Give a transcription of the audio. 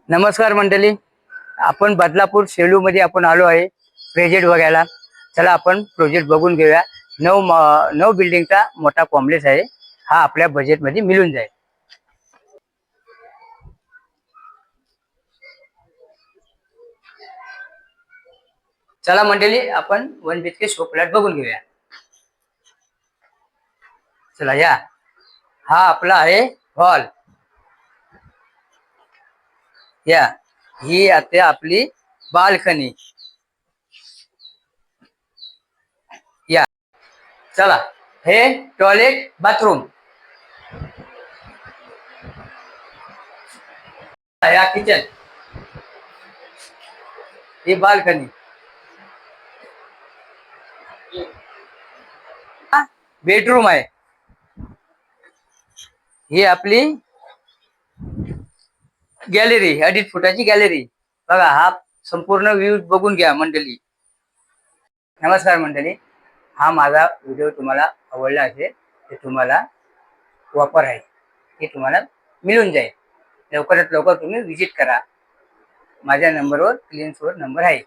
नमस्कार मंडळी, आपण बदलापूर सेलू मध्ये आपण आलो आहे प्रोजेक्ट बघायला. चला आपण प्रोजेक्ट बघून घेऊया. नऊ बिल्डिंगचा मोठा कॉम्प्लेक्स आहे. हा आपल्या बजेट मध्ये मिळून जाईल. चला मंडळी, आपण 1 BHK शो फ्लॅट बघून घेऊया. चला या, हा आपला आहे हॉल. या, ही आता आपली बाल्कनी. या, चला हे टॉयलेट बाथरूम. या किचन, ही बाल्कनी, बेडरूम आहे. ही आपली गॅलरी, 2.5 फुटाची गॅलरी. बघा, हा संपूर्ण व्ह्यू बघून घ्या मंडळी. नमस्कार मंडळी, हा माझा व्हिडिओ तुम्हाला आवडला असेल तर तुम्हाला वापर आहे हे तुम्हाला मिळून जाईल. लवकरात लवकर तुम्ही विजिट करा. माझ्या नंबरवर क्लिअन्सवर नंबर आहे.